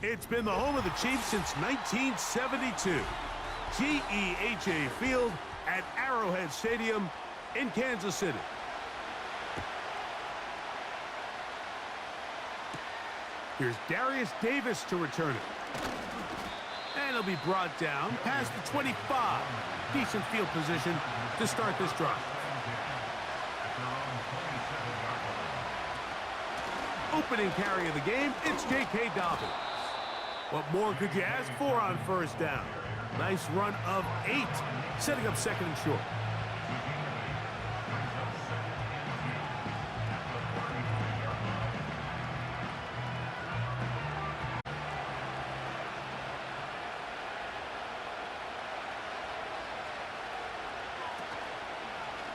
It's been the home of the Chiefs since 1972. GEHA Field at Arrowhead Stadium in Kansas City. Here's Darius Davis to return it. And it'll be brought down past the 25. Decent field position to start this drive. Opening carry of the game, it's J.K. Dobbins. What more could you ask for on first down? Nice run of 8, setting up second and short.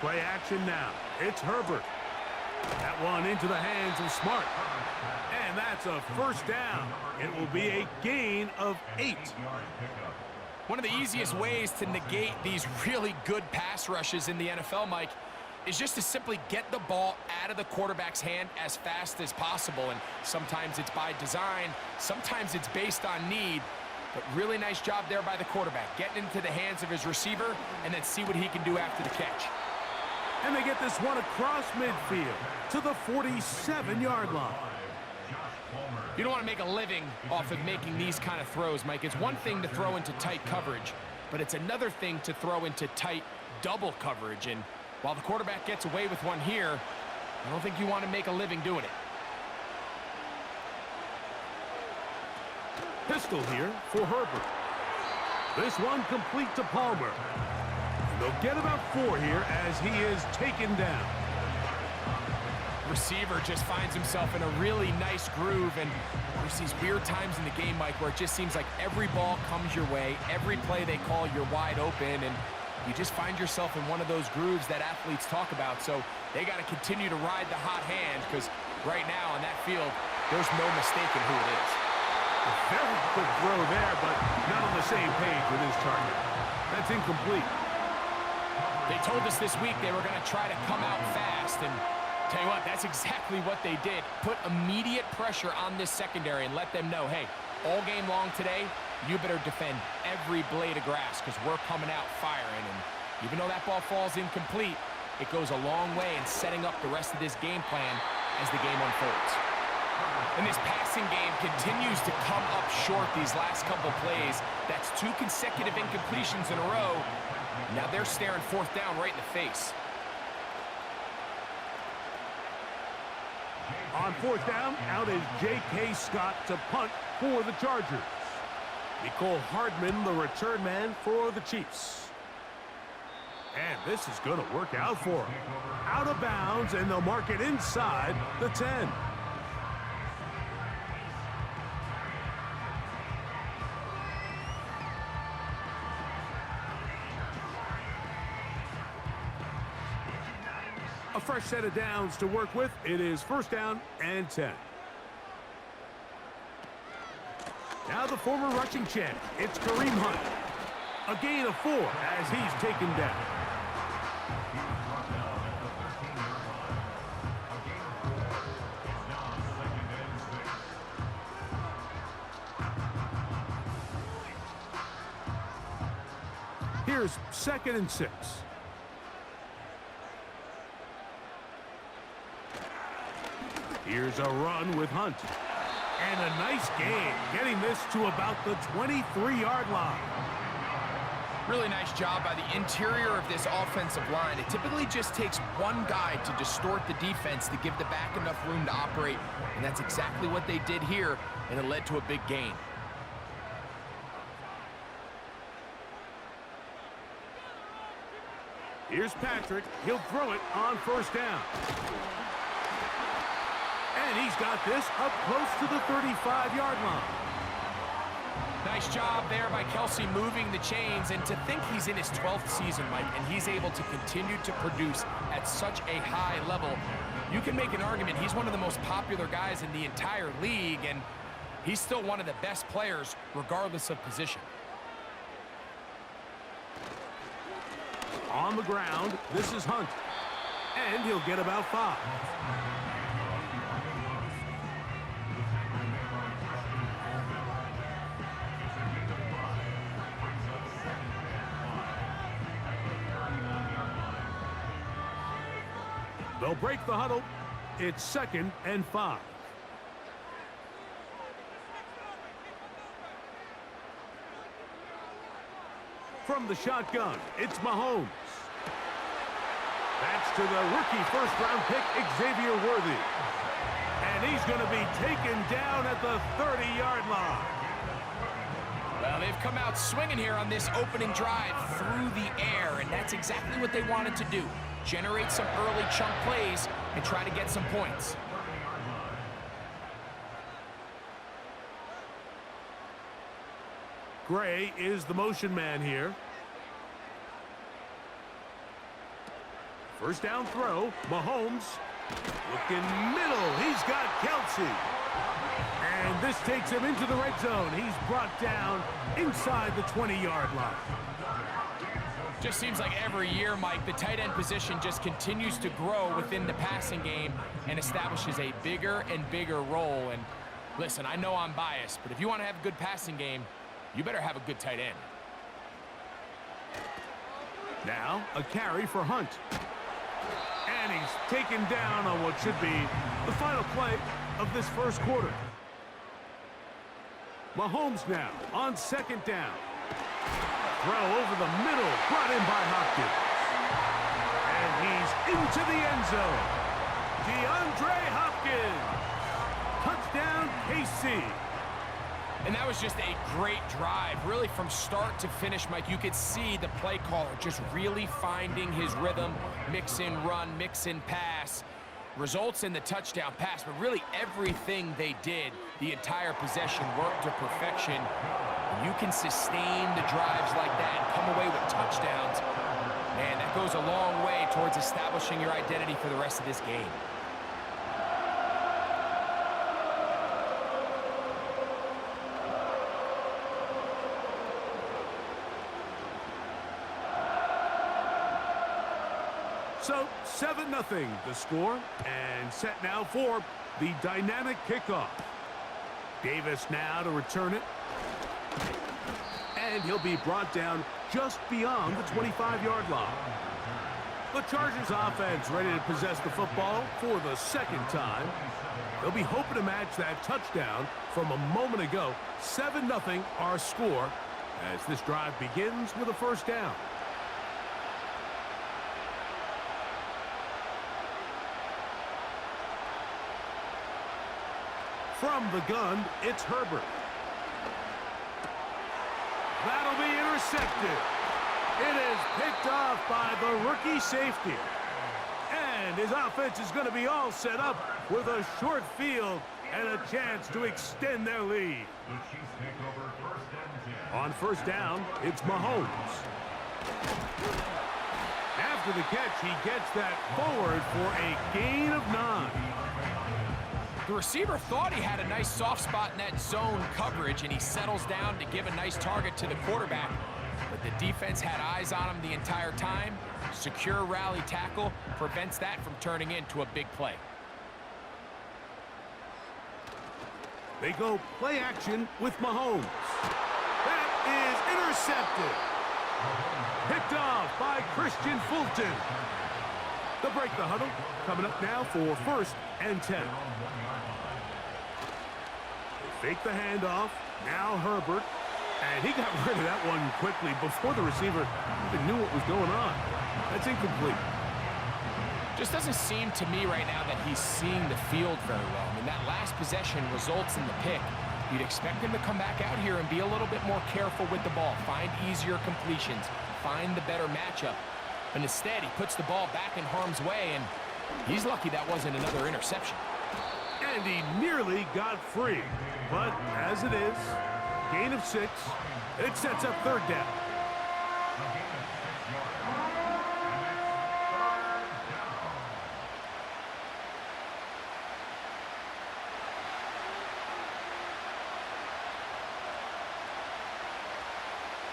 Play action now. It's Herbert. That one into the hands of Smart. And that's a first down. It will be a gain of 8. One of the easiest ways to negate these really good pass rushes in the NFL, Mike, is just to simply get the ball out of the quarterback's hand as fast as possible. And sometimes it's by design, sometimes it's based on need. But really nice job there by the quarterback, getting into the hands of his receiver and then see what he can do after the catch. And they get this one across midfield to the 47-yard line. You don't want to make a living off of making these kind of throws, Mike. It's one thing to throw into tight coverage, but it's another thing to throw into tight double coverage. And while the quarterback gets away with one here, I don't think you want to make a living doing it. Pistol here for Herbert. This one complete to Palmer. And they'll get about 4 here as he is taken down. Receiver just finds himself in a really nice groove, and there's these weird times in the game, Mike, where it just seems like every ball comes your way, every play they call, you're wide open, and you just find yourself in one of those grooves that athletes talk about. So they got to continue to ride the hot hand, because right now on that field, there's no mistaking who it is. A very quick throw there, but not on the same page with his target. That's incomplete. They told us this week they were going to try to come out fast, and tell you what, that's exactly what they did. Put immediate pressure on this secondary and let them know, hey, all game long today, you better defend every blade of grass because we're coming out firing. And even though that ball falls incomplete, it goes a long way in setting up the rest of this game plan as the game unfolds. And this passing game continues to come up short these last couple plays. That's 2 consecutive incompletions in a row. Now they're staring fourth down right in the face. On fourth down, out is J.K. Scott to punt for the Chargers. Nicole Hardman, the return man for the Chiefs. And this is going to work out for them. Out of bounds, and they'll mark it inside the 10. A fresh set of downs to work with. It is first down and 10. Now the former rushing champ, it's Kareem Hunt. A gain of 4 as he's taken down. Here's second and 6. Here's a run with Hunt. And a nice gain, getting this to about the 23-yard line. Really nice job by the interior of this offensive line. It typically just takes one guy to distort the defense to give the back enough room to operate, and that's exactly what they did here, and it led to a big gain. Here's Patrick. He'll throw it on first down. And he's got this up close to the 35-yard line. Nice job there by Kelsey moving the chains, and to think he's in his 12th season, Mike, and he's able to continue to produce at such a high level. You can make an argument he's one of the most popular guys in the entire league, and he's still one of the best players regardless of position. On the ground, this is Hunt. And he'll get about 5. They'll break the huddle. It's 2nd and 5. From the shotgun, it's Mahomes. That's to the rookie first-round pick, Xavier Worthy. And he's going to be taken down at the 30-yard line. Well, they've come out swinging here on this opening drive through the air, and that's exactly what they wanted to do. Generate some early chunk plays and try to get some points. Gray is the motion man here. First down throw, Mahomes. Looking middle, he's got Kelsey. And this takes him into the red zone. He's brought down inside the 20-yard line. Just seems like every year, Mike, the tight end position just continues to grow within the passing game and establishes a bigger and bigger role. And listen, I know I'm biased, but if you want to have a good passing game, you better have a good tight end. Now, a carry for Hunt. And he's taken down on what should be the final play of this first quarter. Mahomes now on 2nd down. Throw over the middle, brought in by Hopkins. And he's into the end zone. DeAndre Hopkins. Touchdown, KC. And that was just a great drive. Really, from start to finish, Mike, you could see the play caller just really finding his rhythm. Mix in run, mix in pass. Results in the touchdown pass, but really everything they did, the entire possession worked to perfection. When you can sustain the drives like that and come away with touchdowns, man, that goes a long way towards establishing your identity for the rest of this game. So, 7-0 the score, and set now for the dynamic kickoff. Davis now to return it. And he'll be brought down just beyond the 25-yard line. The Chargers offense ready to possess the football for the 2nd time. They'll be hoping to match that touchdown from a moment ago. 7-0 our score as this drive begins with a first down. From the gun, it's Herbert. That'll be intercepted. It is picked off by the rookie safety. And his offense is going to be all set up with a short field and a chance to extend their lead. On first down, it's Mahomes. After the catch, he gets that forward for a gain of 9. The receiver thought he had a nice soft spot in that zone coverage, and he settles down to give a nice target to the quarterback. But the defense had eyes on him the entire time. Secure rally tackle prevents that from turning into a big play. They go play action with Mahomes. That is intercepted. Picked off by Christian Fulton. They'll break the huddle. Coming up now for 1st and 10. Fake the handoff. Now Herbert. And he got rid of that one quickly before the receiver even knew what was going on. That's incomplete. Just doesn't seem to me right now that he's seeing the field very well. I mean, that last possession results in the pick. You'd expect him to come back out here and be a little bit more careful with the ball. Find easier completions. Find the better matchup. But instead, he puts the ball back in harm's way, and he's lucky that wasn't another interception. And he nearly got free. But as it is, gain of 6. It sets up 3rd down.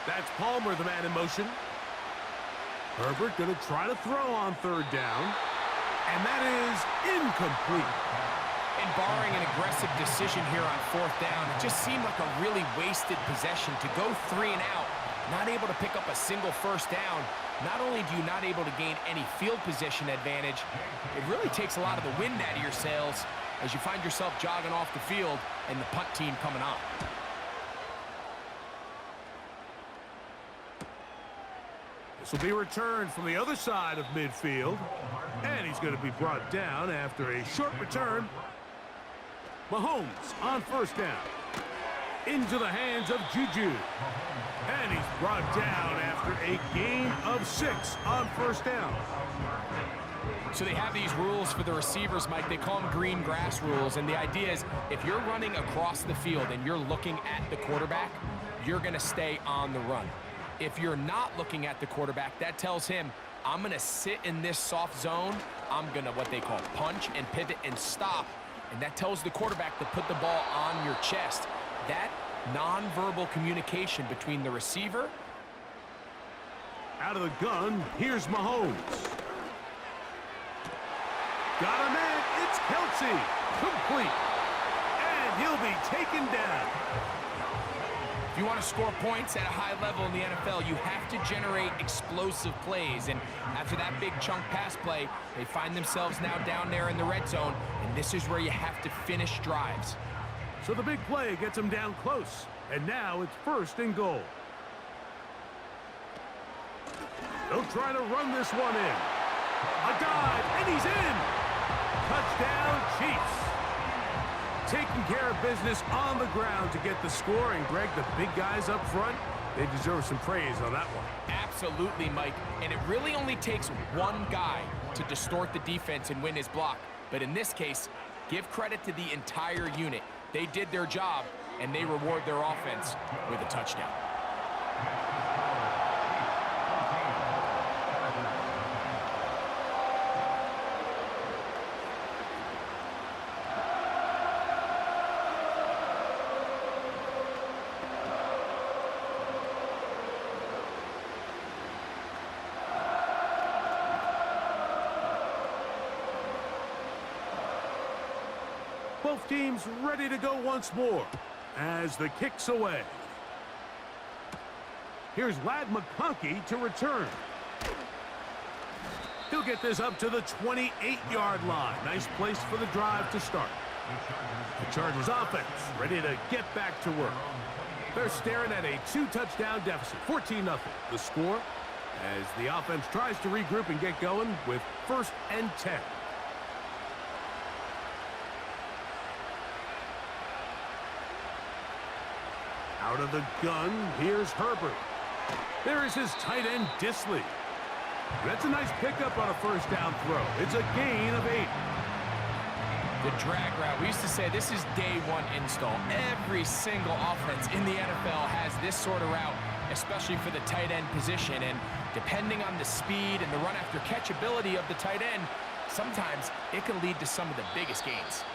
That's Palmer, the man in motion. Herbert going to try to throw on 3rd down. And that is incomplete. And barring an aggressive decision here on 4th down, it just seemed like a really wasted possession to go 3 and out not able to pick up a single first down, not only do you not able to gain any field position advantage, it really takes a lot of the wind out of your sails as you find yourself jogging off the field and the punt team coming on. This will be returned from the other side of midfield, and he's going to be brought down after a short return. Mahomes on first down. Into the hands of Juju. And he's brought down after a gain of 6 on first down. So they have these rules for the receivers, Mike. They call them green grass rules. And the idea is if you're running across the field and you're looking at the quarterback, you're going to stay on the run. If you're not looking at the quarterback, that tells him, I'm going to sit in this soft zone. I'm going to what they call punch and pivot and stop. And that tells the quarterback to put the ball on your chest. That nonverbal communication between the receiver. Out of the gun, here's Mahomes. Got him in. It's Kelsey. Complete. And he'll be taken down. If you want to score points at a high level in the NFL, you have to generate explosive plays. And after that big chunk pass play, they find themselves now down there in the red zone. And this is where you have to finish drives. So the big play gets him down close. And now it's 1st and goal. They'll try to run this one in. A dive, and he's in. Touchdown, Chiefs. Taking care of business on the ground to get the score. And, Greg, the big guys up front, they deserve some praise on that one. Absolutely, Mike. And it really only takes one guy to distort the defense and win his block. But in this case, give credit to the entire unit. They did their job, and they reward their offense with a touchdown. Both teams ready to go once more as the kick's away. Here's Lad McConkey to return. He'll get this up to the 28-yard line. Nice place for the drive to start. The Chargers offense ready to get back to work. They're staring at a 2-touchdown deficit, 14-0. The score as the offense tries to regroup and get going with 1st and 10. Out of the gun, here's Herbert. There is his tight end, Disley. That's a nice pickup on a 1st down throw. It's a gain of 8. The drag route. We used to say this is day one install. Every single offense in the NFL has this sort of route, especially for the tight end position. And depending on the speed and the run after catch ability of the tight end, sometimes it can lead to some of the biggest gains.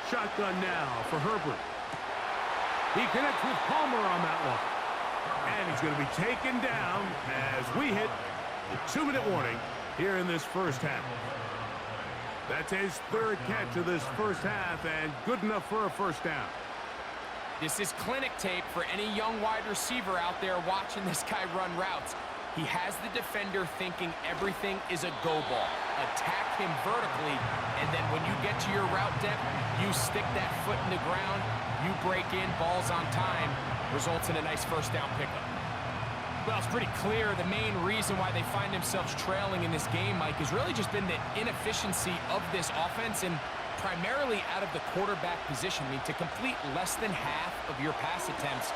Shotgun now for Herbert. He connects with Palmer on that one. And he's going to be taken down as we hit the 2-minute warning here in this 1st half. That's his 3rd catch of this 1st half and good enough for a 1st down. This is clinic tape for any young wide receiver out there watching this guy run routes. He has the defender thinking everything is a go ball. Attack him vertically, and then when you get to your route depth, you stick that foot in the ground, you break in, balls on time, results in a nice 1st down pickup. Well, it's pretty clear the main reason why they find themselves trailing in this game, Mike, has really just been the inefficiency of this offense and primarily out of the quarterback position. I mean, to complete less than half of your pass attempts,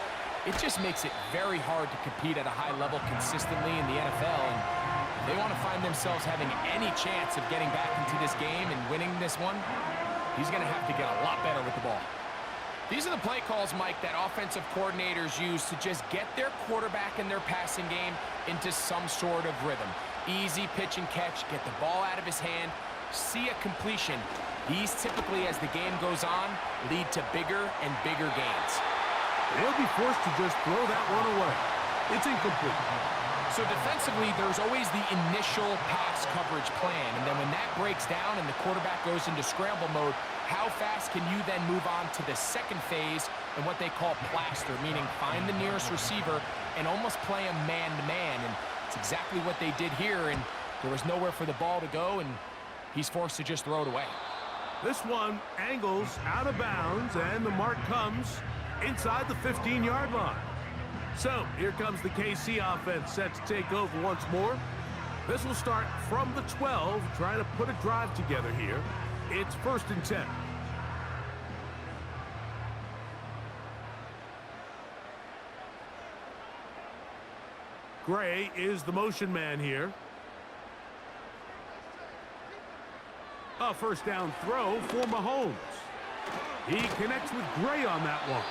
it just makes it very hard to compete at a high level consistently in the NFL. And if they want to find themselves having any chance of getting back into this game and winning this one, he's going to have to get a lot better with the ball. These are the play calls, Mike, that offensive coordinators use to just get their quarterback and their passing game into some sort of rhythm. Easy pitch and catch, get the ball out of his hand, see a completion, these typically, as the game goes on, lead to bigger and bigger gains. They'll be forced to just throw that one away. It's incomplete. So defensively, there's always the initial pass coverage plan, and then when that breaks down and the quarterback goes into scramble mode, how fast can you then move on to the second phase and what they call plaster, meaning find the nearest receiver and almost play him man-to-man, and it's exactly what they did here, and there was nowhere for the ball to go, and he's forced to just throw it away. This one angles out of bounds, and the mark comes inside the 15-yard line. So here comes the KC offense set to take over once more. This will start from the 12, trying to put a drive together here. It's 1st and 10. Gray is the motion man here. A first down throw for Mahomes. He connects with Gray on that one.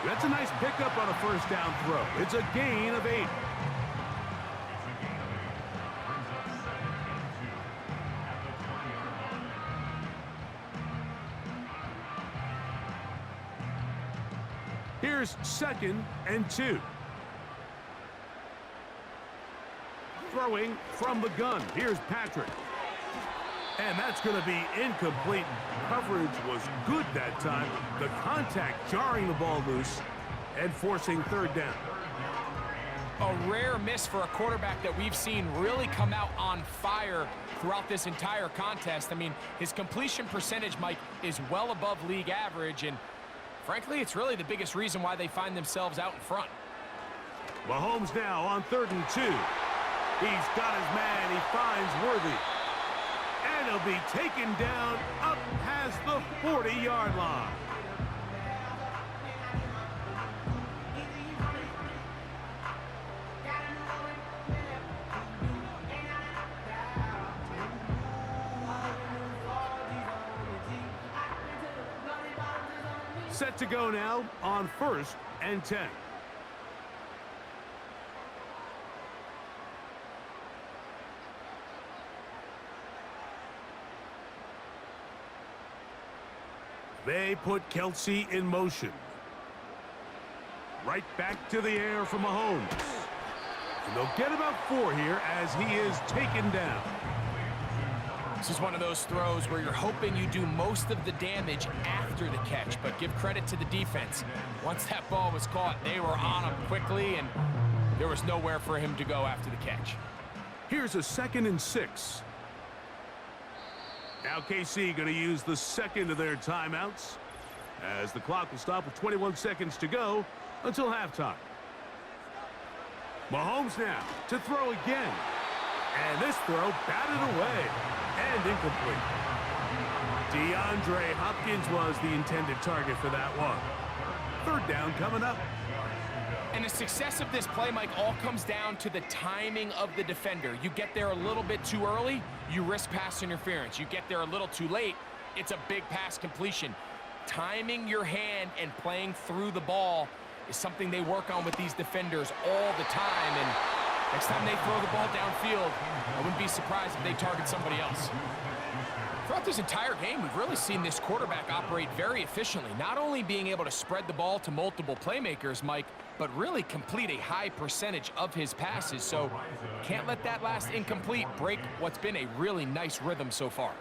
That's a nice pickup on a first down throw. It's a gain of 8. Here's 2nd and 2. Throwing from the gun. Here's Patrick. And that's going to be incomplete. Coverage was good that time. The contact jarring the ball loose and forcing 3rd down. A rare miss for a quarterback that we've seen really come out on fire throughout this entire contest. I mean, his completion percentage, Mike, is well above league average, and frankly, it's really the biggest reason why they find themselves out in front. Mahomes now on 3rd and 2. He's got his man. He finds Worthy. And he'll be taken down up past the 40-yard line. Set to go now on 1st and 10. They put Kelsey in motion. Right back to the air for Mahomes. And they'll get about 4 here as he is taken down. This is one of those throws where you're hoping you do most of the damage after the catch, but give credit to the defense. Once that ball was caught, they were on him quickly, and there was nowhere for him to go after the catch. Here's a 2nd and 6. Now KC going to use the second of their timeouts as the clock will stop with 21 seconds to go until halftime. Mahomes now to throw again. And this throw batted away and incomplete. DeAndre Hopkins was the intended target for that one. 3rd down coming up. And the success of this play, Mike, all comes down to the timing of the defender. You get there a little bit too early, you risk pass interference. You get there a little too late, it's a big pass completion. Timing your hand and playing through the ball is something they work on with these defenders all the time. And next time they throw the ball downfield, I wouldn't be surprised if they target somebody else. Throughout this entire game, we've really seen this quarterback operate very efficiently, not only being able to spread the ball to multiple playmakers, Mike, but really complete a high percentage of his passes. So can't let that last incomplete break what's been a really nice rhythm so far.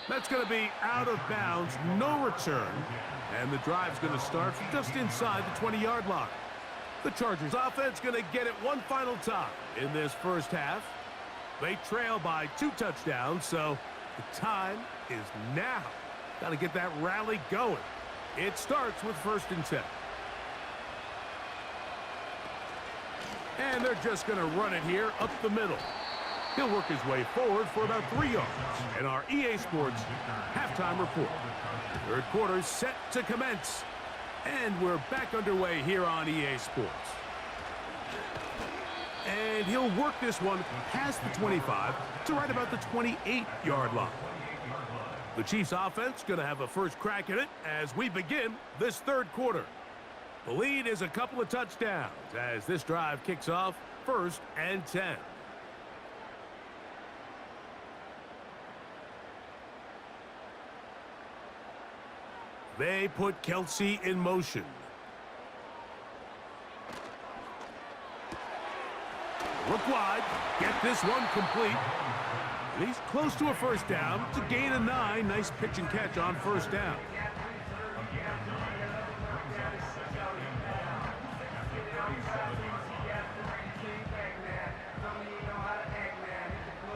That's going to be out of bounds, no return, and the drive's going to start just inside the 20-yard line. The Chargers offense going to get it one final time in this first half. They trail by 2 touchdowns, so the time is now. Got to get that rally going. It starts with 1st and 10. And they're just going to run it here up the middle. He'll work his way forward for about 3 yards. And our EA Sports halftime report. 3rd quarter set to commence. And we're back underway here on EA Sports. And he'll work this one past the 25 to right about the 28-yard line. The Chiefs offense going to have a first crack at it as we begin this 3rd quarter. The lead is a couple of touchdowns as this drive kicks off 1st and 10. They put Kelsey in motion. Look wide. Get this one complete. And he's close to a 1st down. It's a gain of 9. Nice pitch and catch on 1st down.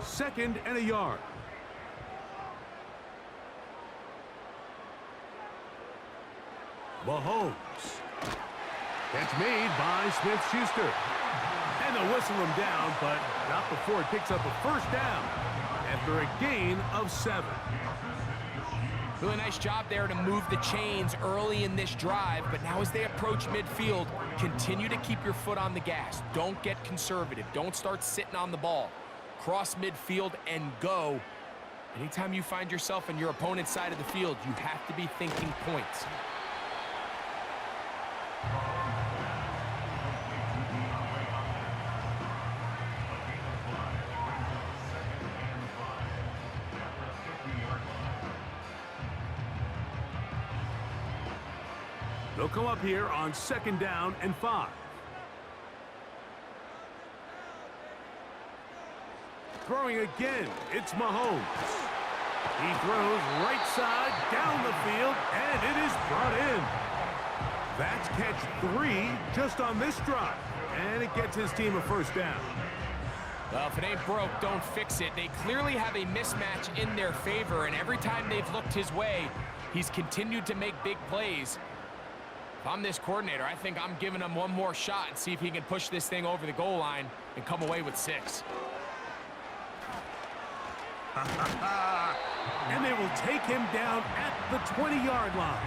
Second and a yard. Mahomes. That's made by Smith-Schuster. And they'll whistle him down, but not before he picks up a 1st down after a gain of 7. Really nice job there to move the chains early in this drive, but now as they approach midfield, continue to keep your foot on the gas. Don't get conservative. Don't start sitting on the ball. Cross midfield and go. Anytime you find yourself on your opponent's side of the field, you have to be thinking points. They'll come up here on 2nd down and 5. Throwing again, it's Mahomes. He throws right side down the field, and it is brought in. That's catch 3 just on this drive, and it gets his team a 1st down. Well, if it ain't broke, don't fix it. They clearly have a mismatch in their favor, and every time they've looked his way, he's continued to make big plays. If I'm this coordinator, I think I'm giving him one more shot and see if he can push this thing over the goal line and come away with 6. And they will take him down at the 20-yard line.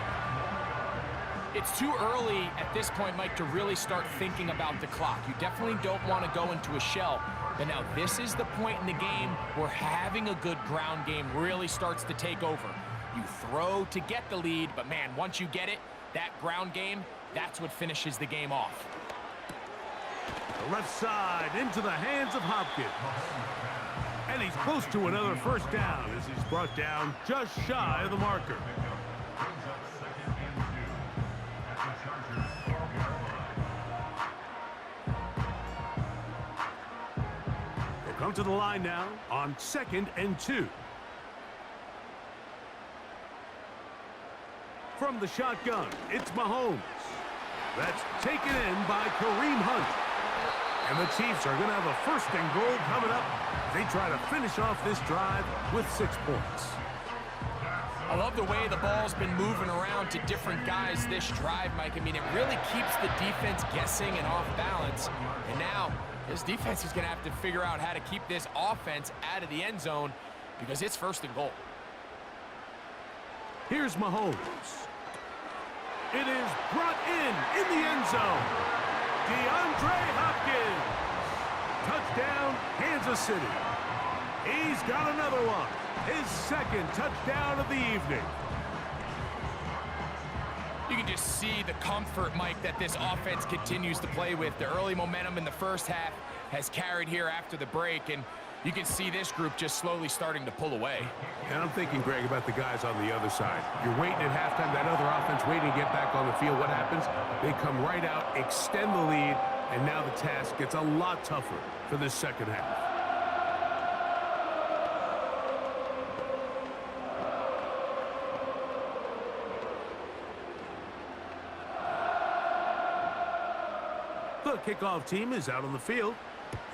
It's too early at this point, Mike, to really start thinking about the clock. You definitely don't want to go into a shell. But now this is the point in the game where having a good ground game really starts to take over. You throw to get the lead, but man, once you get it, that ground game, that's what finishes the game off. The left side into the hands of Hopkins. And he's close to another 1st down as he's brought down just shy of the marker. They'll come to the line now on 2nd and 2. From the shotgun, it's Mahomes. That's taken in by Kareem Hunt. And the Chiefs are going to have a 1st and goal coming up. They try to finish off this drive with 6 points. I love the way the ball's been moving around to different guys this drive, Mike. I mean, it really keeps the defense guessing and off balance. And now, this defense is going to have to figure out how to keep this offense out of the end zone because it's 1st and goal. Here's Mahomes. It is brought in the end zone. DeAndre Hopkins. Touchdown, Kansas City. He's got another one. His 2nd touchdown of the evening. You can just see the comfort, Mike, that this offense continues to play with. The early momentum in the 1st half has carried here after the break, and you can see this group just slowly starting to pull away. And I'm thinking, Greg, about the guys on the other side. You're waiting at halftime, that other offense waiting to get back on the field. What happens? They come right out, extend the lead, and now the task gets a lot tougher for this 2nd half. The kickoff team is out on the field,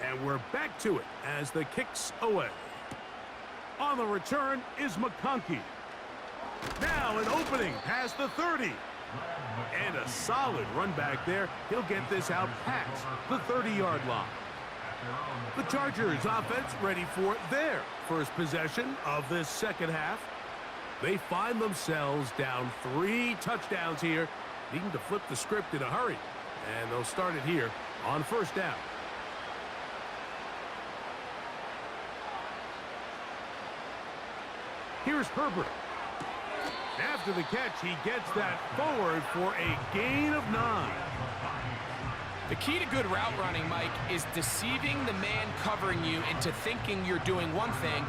and we're back to it as the kick's away. On the return is McConkey. Now an opening past the 30. And a solid run back there. He'll get this out past the 30-yard line. The Chargers offense ready for their 1st possession of this 2nd half. They find themselves down 3 touchdowns here, needing to flip the script in a hurry. And they'll start it here on 1st down. Here's Herbert. After the catch, he gets that forward for a gain of 9. The key to good route running, Mike, is deceiving the man covering you into thinking you're doing one thing,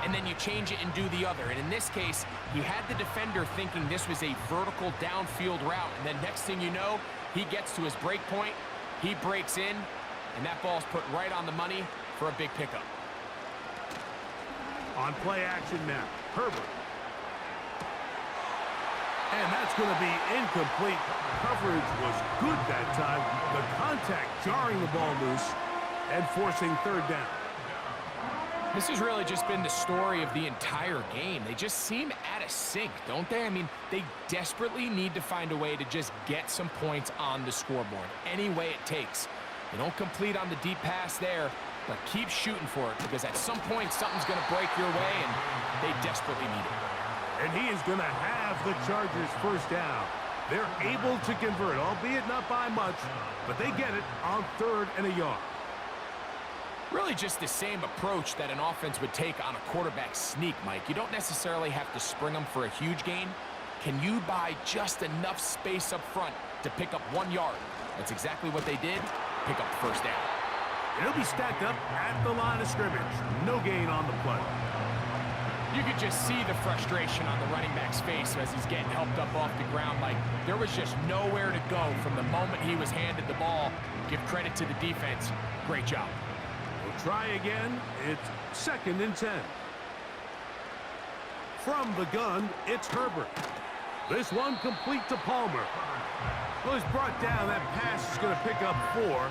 and then you change it and do the other. And in this case, he had the defender thinking this was a vertical downfield route, and then next thing you know, he gets to his break point, he breaks in, and that ball's put right on the money for a big pickup. On play action now, Herbert. And that's going to be incomplete. Coverage was good that time. The contact jarring the ball loose and forcing third down. This has really just been the story of the entire game. They just seem out of sync, don't they? I mean, they desperately need to find a way to just get some points on the scoreboard, any way it takes. They don't complete on the deep pass there, but keep shooting for it, because at some point something's going to break your way, and they desperately need it. And he is going to have the Chargers first down. They're able to convert, albeit not by much, but they get it on 3rd and a yard. Really just the same approach that an offense would take on a quarterback sneak, Mike. You don't necessarily have to spring them for a huge gain. Can you buy just enough space up front to pick up 1 yard? That's exactly what they did. Pick up the first down. And he'll be stacked up at the line of scrimmage. No gain on the play. You could just see the frustration on the running back's face as he's getting helped up off the ground. Like, there was just nowhere to go from the moment he was handed the ball. Give credit to the defense. Great job. We'll try again. It's 2nd and 10. From the gun, it's Herbert. This one complete to Palmer. Well, he's brought down. That pass is going to pick up 4.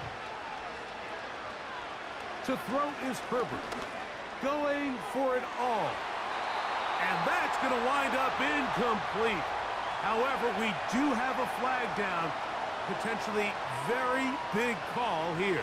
To throw is Herbert. Going for it all. And that's going to wind up incomplete. However, we do have a flag down. Potentially very big call here.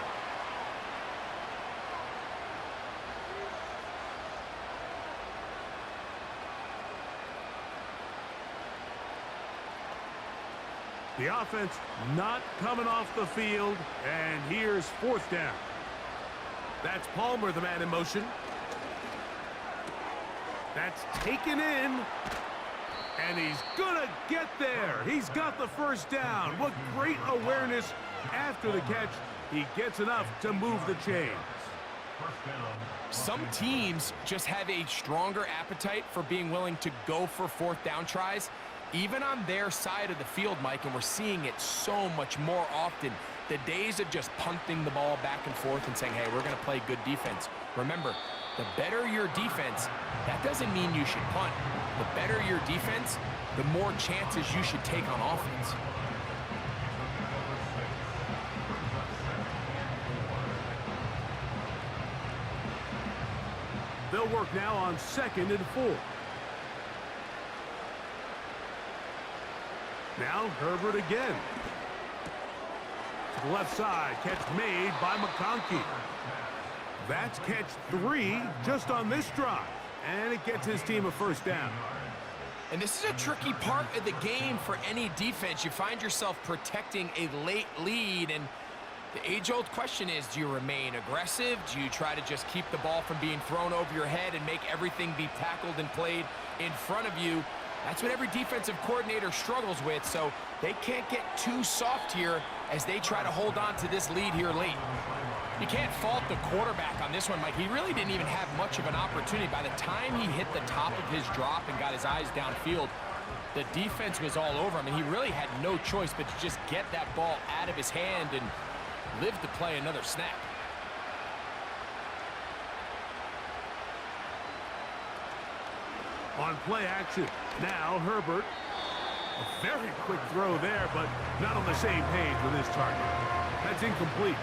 The offense not coming off the field. And here's 4th down. That's Palmer, the man in motion. That's taken in, and he's gonna get there. He's got the first down. What great awareness after the catch. He gets enough to move the chains. Some teams just have a stronger appetite for being willing to go for 4th down tries, even on their side of the field, Mike, and we're seeing it so much more often. The days of just punting the ball back and forth and saying, hey, we're going to play good defense. Remember, the better your defense, that doesn't mean you should punt. The better your defense, the more chances you should take on offense. They'll work now on 2nd and 4. Now Herbert again. To the left side, catch made by McConkey. That's catch 3 just on this drive. And it gets his team a first down. And this is a tricky part of the game for any defense. You find yourself protecting a late lead, and the age-old question is, do you remain aggressive? Do you try to just keep the ball from being thrown over your head and make everything be tackled and played in front of you? That's what every defensive coordinator struggles with, so they can't get too soft here as they try to hold on to this lead here late. You can't fault the quarterback on this one, Mike. He really didn't even have much of an opportunity. By the time he hit the top of his drop and got his eyes downfield, the defense was all over him, and he really had no choice but to just get that ball out of his hand and live to play another snap. On play action, now Herbert. A very quick throw there, but not on the same page with his target. That's incomplete.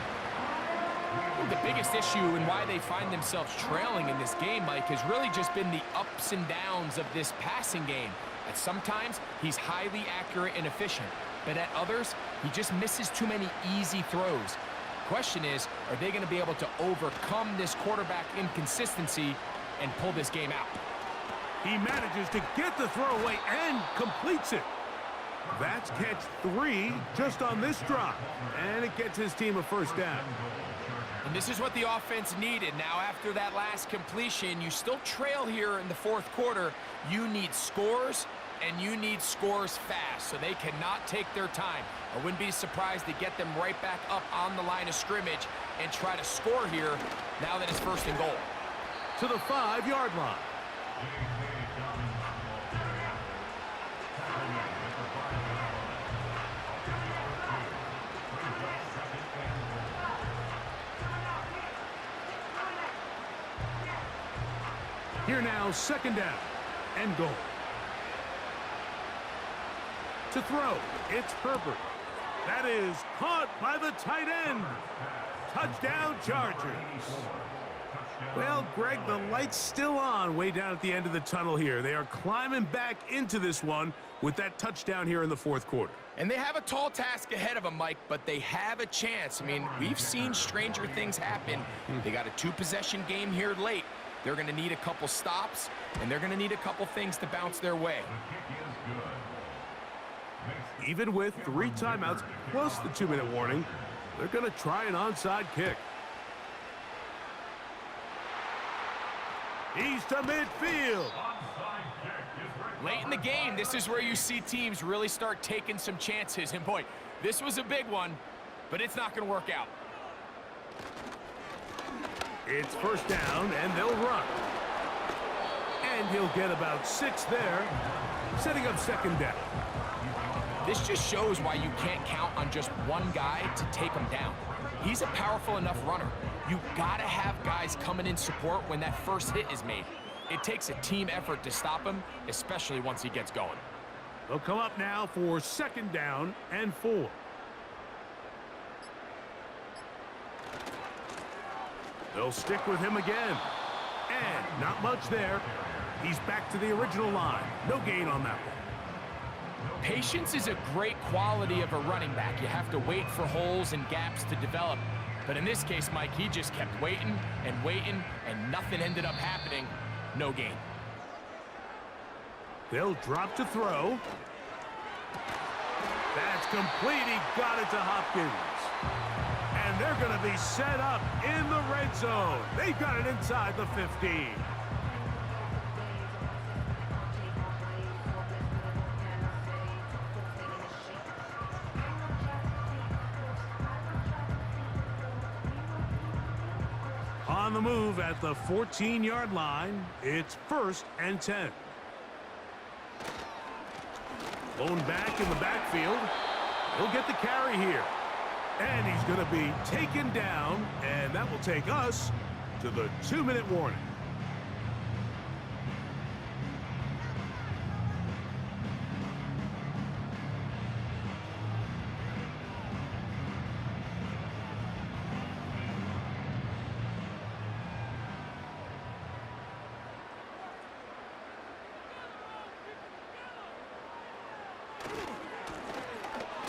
The biggest issue and why they find themselves trailing in this game, Mike, has really just been the ups and downs of this passing game. At sometimes, he's highly accurate and efficient, but at others, he just misses too many easy throws. Question is, are they going to be able to overcome this quarterback inconsistency and pull this game out? He manages to get the throw away and completes it. That's catch 3 just on this drive, and it gets his team a first down. And this is what the offense needed. Now, after that last completion, you still trail here in the 4th quarter. You need scores and you need scores fast, so they cannot take their time. I wouldn't be surprised to get them right back up on the line of scrimmage and try to score here now that it's 1st and goal. To the 5-yard line. Here now, 2nd down and goal. To throw, it's Herbert. That is caught by the tight end. Touchdown, Chargers. Well, Greg, the light's still on way down at the end of the tunnel here. They are climbing back into this one with that touchdown here in the 4th quarter. And they have a tall task ahead of them, Mike, but they have a chance. I mean, we've seen stranger things happen. They got a 2-possession game here late. They're going to need a couple stops, and they're going to need a couple things to bounce their way. Even with 3 timeouts plus the 2-minute warning, they're going to try an onside kick. He's to midfield. Late in the game, this is where you see teams really start taking some chances. And boy, this was a big one, but it's not going to work out. It's 1st down, and they'll run. And he'll get about 6 there, setting up 2nd down. This just shows why you can't count on just one guy to take him down. He's a powerful enough runner. You gotta have guys coming in support when that first hit is made. It takes a team effort to stop him, especially once he gets going. They'll come up now for 2nd down and 4. They'll stick with him again. And not much there. He's back to the original line. No gain on that one. Patience is a great quality of a running back. You have to wait for holes and gaps to develop. But in this case, Mike, he just kept waiting, and nothing ended up happening. No gain. They'll drop to throw. That's complete. He got it to Hopkins. And they're going to be set up in the red zone. They've got it inside the 15. On the move at the 14-yard line, it's 1st and 10. Blown back in the backfield. He'll get the carry here. And he's going to be taken down, and that will take us to the 2-minute warning.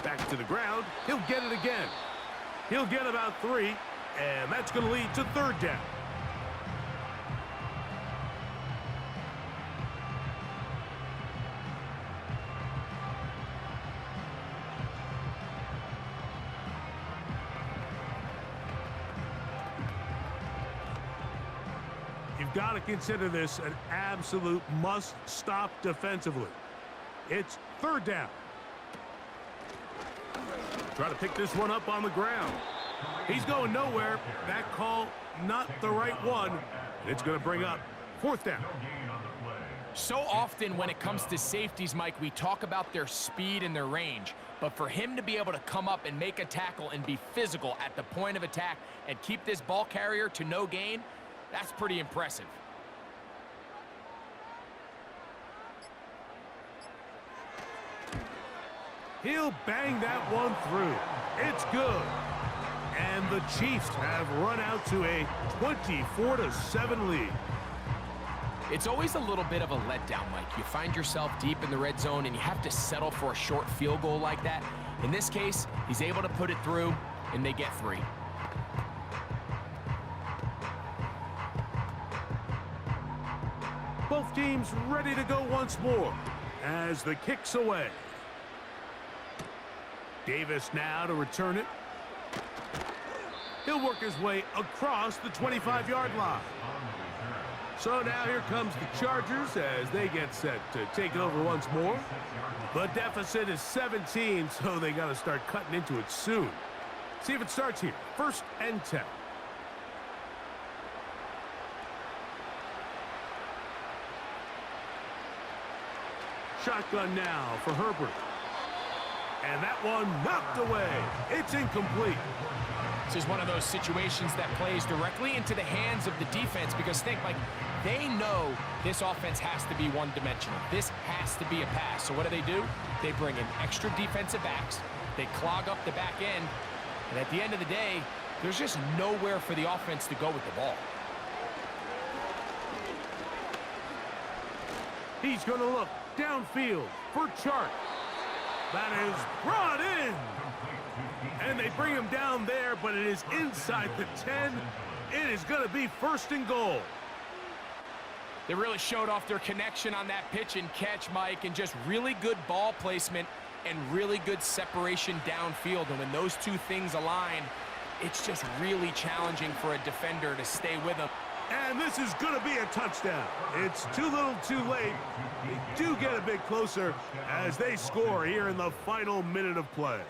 Back to the ground. He'll get it again. He'll get about 3, and that's going to lead to 3rd down. You've got to consider this an absolute must-stop defensively. It's 3rd down. Try to pick this one up on the ground. He's going nowhere. That call, not the right one. And it's going to bring up 4th down. So often when it comes to safeties, Mike, we talk about their speed and their range. But for him to be able to come up and make a tackle and be physical at the point of attack and keep this ball carrier to no gain, that's pretty impressive. He'll bang that one through. It's good. And the Chiefs have run out to a 24-7 lead. It's always a little bit of a letdown, Mike. You find yourself deep in the red zone and you have to settle for a short field goal like that. In this case, he's able to put it through and they get 3. Both teams ready to go once more as the kick's away. Davis now to return it. He'll work his way across the 25-yard line. So now here comes the Chargers as they get set to take it over once more. The deficit is 17, so they got to start cutting into it soon. See if it starts here. 1st and 10. Shotgun now for Herbert. And that one knocked away. It's incomplete. This is one of those situations that plays directly into the hands of the defense because think, like, they know this offense has to be one-dimensional. This has to be a pass. So what do? They bring in extra defensive backs. They clog up the back end. And at the end of the day, there's just nowhere for the offense to go with the ball. He's going to look downfield for Chark. That is brought in. And they bring him down there, but it is inside the 10. It is going to be 1st and goal. They really showed off their connection on that pitch and catch, Mike, and just really good ball placement and really good separation downfield. And when those two things align, it's just really challenging for a defender to stay with them. And this is going to be a touchdown. It's too little too late. They do get a bit closer as they score here in the final minute of play.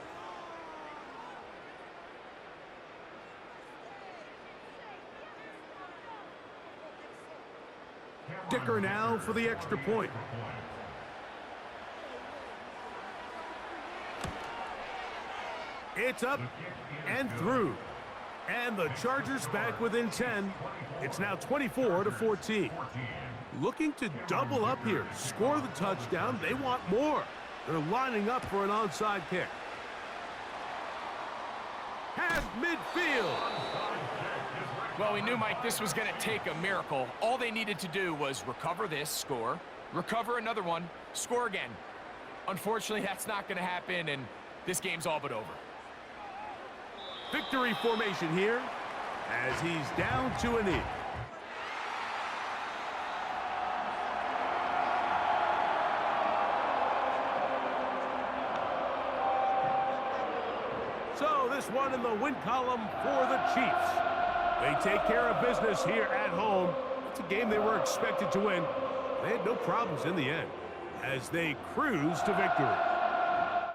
Dicker now for the extra point. It's up and through. And the Chargers back within 10. It's now 24-14. Looking to double up here. Score the touchdown. They want more. They're lining up for an onside kick. Has midfield. Well, we knew, Mike, this was going to take a miracle. All they needed to do was recover this, score, recover another one, score again. Unfortunately, that's not going to happen, and this game's all but over. Victory formation here as he's down to a knee. So this one in the win column for the Chiefs. They take care of business here at home. It's a game they were expected to win. They had no problems in the end as they cruise to victory.